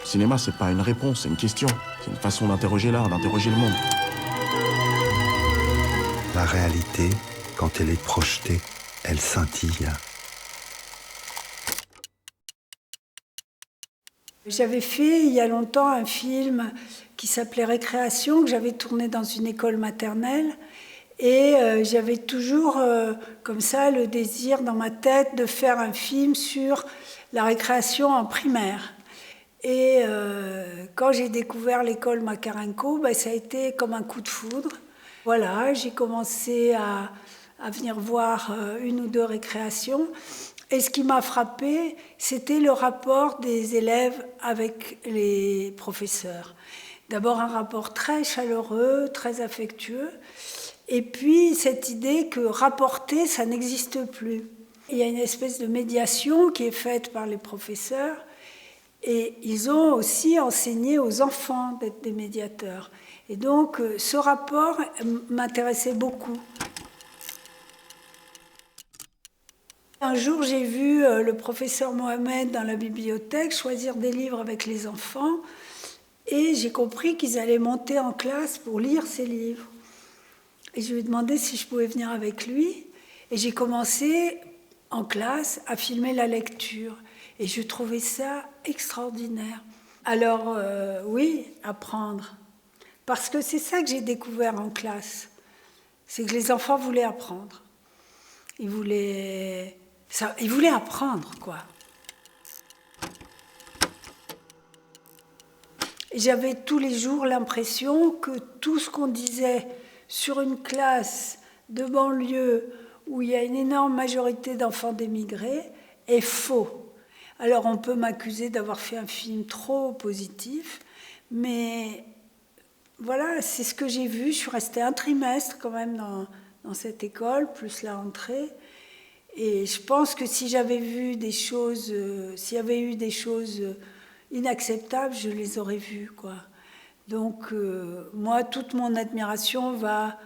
Le cinéma, c'est pas une réponse, c'est une question. C'est une façon d'interroger l'art, d'interroger le monde. La réalité, quand elle est projetée, elle scintille. J'avais fait il y a longtemps un film qui s'appelait Récréation, que j'avais tourné dans une école maternelle. Et j'avais toujours comme ça le désir dans ma tête de faire un film sur la récréation en primaire. Et quand j'ai découvert l'école Makarenko, ben, ça a été comme un coup de foudre. Voilà, j'ai commencé à venir voir une ou deux récréations. Et ce qui m'a frappé, c'était le rapport des élèves avec les professeurs. D'abord un rapport très chaleureux, très affectueux. Et puis cette idée que rapporter, ça n'existe plus. Il y a une espèce de médiation qui est faite par les professeurs. Et ils ont aussi enseigné aux enfants d'être des médiateurs. Et donc, ce rapport m'intéressait beaucoup. Un jour, j'ai vu le professeur Mohamed dans la bibliothèque choisir des livres avec les enfants. Et j'ai compris qu'ils allaient monter en classe pour lire ces livres. Et je lui ai demandé si je pouvais venir avec lui. Et j'ai commencé en classe à filmer la lecture. Et je trouvais ça extraordinaire. Alors, oui, apprendre. Parce que c'est ça que j'ai découvert en classe. C'est que les enfants voulaient apprendre. Ils voulaient apprendre, quoi. Et j'avais tous les jours l'impression que tout ce qu'on disait sur une classe de banlieue où il y a une énorme majorité d'enfants d'émigrés est faux. Alors on peut m'accuser d'avoir fait un film trop positif, mais voilà, c'est ce que j'ai vu. Je suis restée un trimestre quand même dans cette école, plus la rentrée. Et je pense que si j'avais vu des choses, s'il y avait eu des choses inacceptables, je les aurais vues, quoi. Donc moi, toute mon admiration va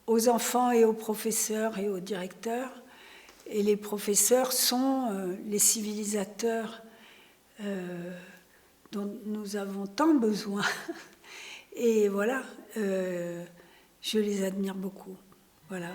aux enfants et aux professeurs et aux directeurs. Et les professeurs sont les civilisateurs dont nous avons tant besoin. Et voilà, je les admire beaucoup. Voilà.